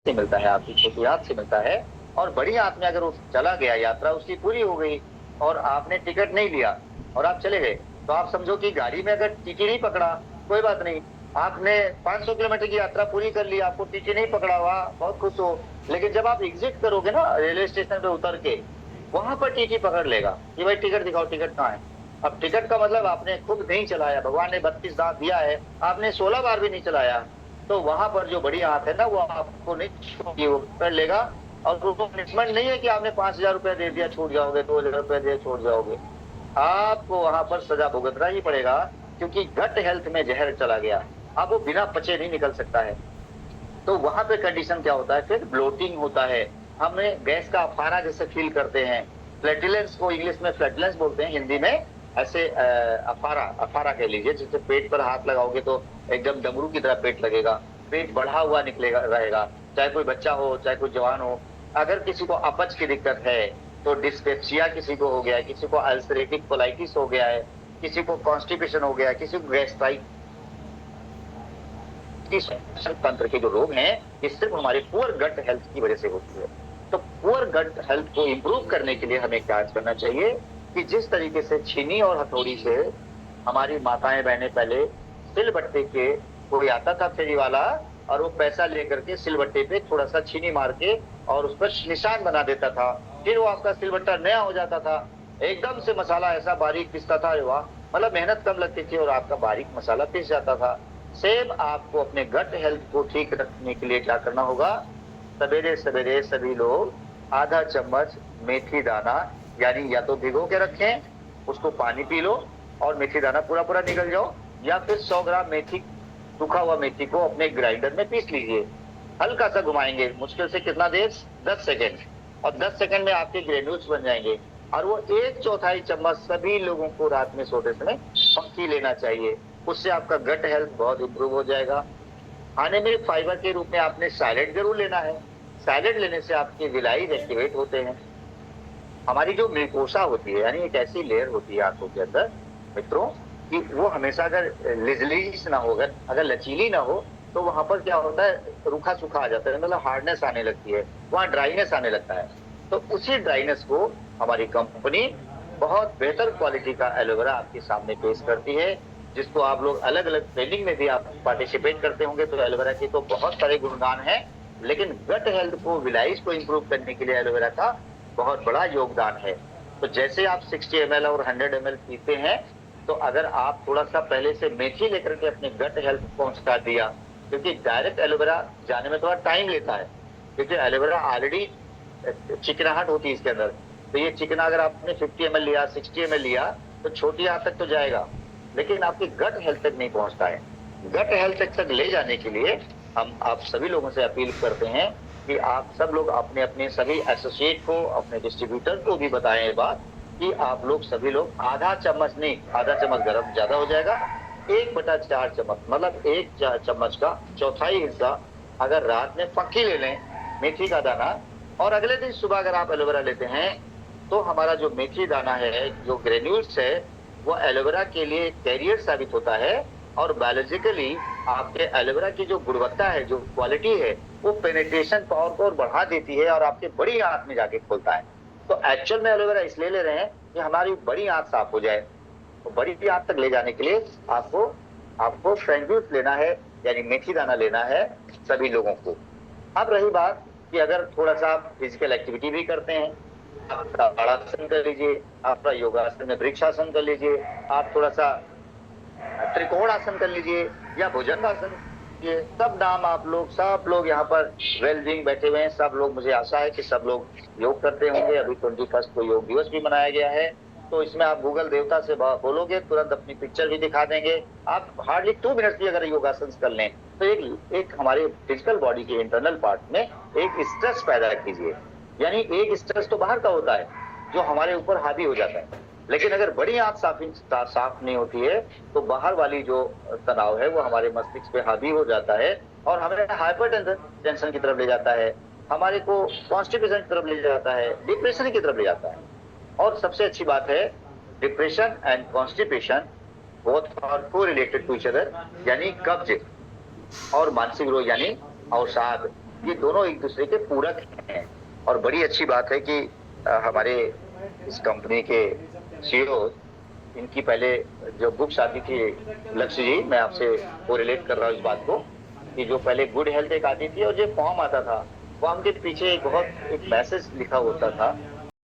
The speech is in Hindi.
से मिलता है, आपकी छोटी आंत से मिलता है। और बड़ी आंत में अगर वो चला गया, यात्रा उसकी पूरी हो गई और आपने टिकट नहीं लिया और आप चले गए, तो आप समझो कि गाड़ी में अगर टीटी नहीं पकड़ा, कोई बात नहीं, आपने 500 किलोमीटर की यात्रा पूरी कर ली, आपको टीटी नहीं पकड़ा हुआ, बहुत खुश हो। लेकिन जब आप एग्जिट करोगे ना रेलवे स्टेशन पे उतर के, वहां पर टीटी पकड़ लेगा कि भाई टिकट दिखाओ, टिकट कहाँ है। अब टिकट का मतलब आपने खुद नहीं चलाया, भगवान ने 32 दांत दिया है, आपने 16 बार भी नहीं चलाया, तो वहां पर जो बड़ी आंत है ना, वो आपको नहीं छोड़ेगी, वो कर लेगा। और वो पनिशमेंट नहीं है कि आपने 5,000 रुपया दे दिया छूट जाओगे, 2,000 रुपया दे छूट जाओगे, आपको वहां पर सजा भुगतना ही पड़ेगा, क्योंकि गट हेल्थ में जहर चला गया। अब वो बिना पचे नहीं निकल सकता है। तो वहां पे कंडीशन क्या होता है, फिर ब्लोटिंग होता है, हमें गैस का अफारा जैसे फील करते हैं। फ्लैटुलेंस को इंग्लिश में फ्लैटुलेंस बोलते हैं, हिंदी में ऐसे अफारा, अफारा कह लीजिए, जैसे पेट पर हाथ लगाओगे तो एकदम डमरू की तरह पेट लगेगा, पेट बढ़ा हुआ निकलेगा रहेगा, चाहे कोई बच्चा हो चाहे कोई जवान हो। अगर किसी को अपच की दिक्कत है, तो डिस्पेप्सिया किसी को हो गया है, किसी को अल्सरेटिव कोलाइटिस हो गया है, किसी को कॉन्स्टिपेशन हो गया है, किसी को गैस्ट्राइटिस, श्वसन तंत्र के जो रोग हैं, ये सिर्फ हमारे पुअर गट हेल्थ की वजह से होती है। तो पुअर गट हेल्थ को इंप्रूव करने के लिए हमें क्या करना चाहिए कि जिस तरीके से छीनी और हथौड़ी से हमारी माताएं बहनें पहले सिलबट्टे के, कोई आता था फेरी वाला और वो पैसा लेकर के सिलबट्टे पे थोड़ा सा छीनी मार के और उस पर निशान बना देता था, फिर वो आपका सिलबट्टा नया हो जाता था, एकदम से मसाला ऐसा बारीक पिसता था, वाह, मतलब मेहनत कम लगती थी और आपका बारीक मसाला पिस जाता था। सेम आपको अपने गट हेल्थ को ठीक रखने के लिए क्या करना होगा, सवेरे सवेरे सभी लोग आधा चम्मच मेथी दाना, यानी या तो भिगो के रखें, उसको पानी पी लो और मेथी दाना पूरा पूरा निकल जाओ, या फिर 100 ग्राम मेथी, सूखा हुआ मेथी को अपने ग्राइंडर में पीस लीजिए, हल्का सा घुमाएंगे, मुश्किल से कितना देर, 10 सेकेंड, और 10 सेकेंड में आपके ग्रेन्यूल्स बन जाएंगे। और वो 1/4 चम्मच सभी लोगों को रात में सोते समय पक्की लेना चाहिए, उससे आपका गट हेल्थ बहुत इंप्रूव हो जाएगा। खाने में फाइबर के रूप में आपने सैलेड जरूर लेना है, सैलेड लेने से आपके विलाइज एक्टिवेट होते हैं। हमारी जो म्यूकोसा होती है, यानी एक ऐसी लेयर होती है आंखों के अंदर मित्रों, कि वो हमेशा अगर लिजलीस ना हो, अगर लचीली ना हो, तो वहां पर क्या होता है, रूखा सूखा आ जाता है, मतलब हार्डनेस आने लगती है, वहां ड्राइनेस आने लगता है। तो उसी ड्राइनेस को हमारी कंपनी बहुत बेहतर क्वालिटी का एलोवेरा आपके सामने पेश करती है, जिसको आप लोग अलग अलग ट्रेनिंग में भी आप पार्टिसिपेट करते होंगे। तो एलोवेरा के तो बहुत सारे गुणगान हैं, लेकिन गट हेल्थ को, विलाइज को इंप्रूव करने के लिए एलोवेरा का बहुत बड़ा योगदान है। तो जैसे आप 60 ml और 100 ml पीते हैं, तो अगर आप थोड़ा सा पहले से मेथी लेकर के अपने गट हेल्थ को पहुंचा दिया, क्योंकि डायरेक्ट एलोवेरा जाने में थोड़ा टाइम लेता है, क्योंकि एलोवेरा ऑलरेडी चिकनाहट होती है इसके अंदर। तो ये चिकना अगर आपने 50 ml लिया, 60 ml लिया, तो छोटी आंत तक तो जाएगा, लेकिन आपकी गट हेल्थ तक नहीं पहुंचता है। गट हेल्थ तक ले जाने के लिए हम आप सभी लोगों से अपील करते हैं कि आप सब लोग अपने अपने सभी एसोसिएट को, अपने डिस्ट्रीब्यूटर को भी बताएं ये बात, कि आप लोग सभी लोग आधा चम्मच नहीं, आधा चम्मच गर्म ज्यादा हो जाएगा, 1/4 चम्मच, मतलब 1 चम्मच का चौथाई हिस्सा अगर रात में पक्की ले लें मेथी का दाना, और अगले दिन सुबह अगर आप एलोवेरा लेते हैं, तो हमारा जो मेथी दाना है, जो ग्रेन्यूल्स है, वो एलोवेरा के लिए कैरियर साबित होता है। और बायोलॉजिकली आपके एलोवेरा की जो गुणवत्ता है, जो क्वालिटी है, वो पेनिट्रेशन पावर को और बढ़ा देती है और आपके बड़ी आंत में जाके खोलता है। तो एक्चुअल में एलोवेरा इसलिए ले रहे हैं कि हमारी बड़ी आंत साफ हो जाए। तो बड़ी आंत तक ले जाने के लिए आपको आपको फ्रेंच जूस लेना है, यानी मेथी दाना लेना है सभी लोगों को। अब रही बात कि अगर थोड़ा सा आप फिजिकल एक्टिविटी भी करते हैं, आप ताड़ासन कर लीजिए, आप योगासन में वृक्षासन कर लीजिए, आप थोड़ा सा त्रिकोण आसन कर लीजिए या भुजंगासन, ये सब नाम आप लोग, सब लोग यहाँ पर वेल बीइंग बैठे हुए हैं, सब लोग, मुझे आशा है कि सब लोग योग करते होंगे। अभी 21 को योग दिवस भी मनाया गया है, तो इसमें आप गूगल देवता से बोलोगे, तुरंत अपनी पिक्चर भी दिखा देंगे। आप हार्डली 2 मिनट भी अगर योगासन कर लें, तो एक हमारे फिजिकल बॉडी के इंटरनल पार्ट में एक स्ट्रेस पैदा कीजिए। यानी एक स्ट्रेस तो बाहर का होता है जो हमारे ऊपर हावी हो जाता है, लेकिन अगर बड़ी आंत साफ नहीं होती है, तो बाहर वाली जो तनाव है वो हमारे मस्तिष्क पे हावी हो जाता है और हमें हाइपर टेंशन की तरफ ले जाता है, हमारे को कॉन्स्टिपेशन की तरफ ले जाता है, डिप्रेशन की तरफ ले जाता है। और सबसे अच्छी बात है, depression and constipation both are correlated to each other, यानी कब्ज और मानसिक रोग यानी अवसाद, ये दोनों एक दूसरे के पूरक हैं। और बड़ी अच्छी बात है कि हमारे इस कंपनी के सीईओ, इनकी पहले जो बुक्स आती थी, लक्ष्य जी मैं आपसे कोरिलेट कर रहा हूँ इस बात को, कि जो पहले गुड हेल्थ एक आती थी और जो फॉर्म आता था वो हमके पीछे एक बहुत एक मैसेज लिखा होता था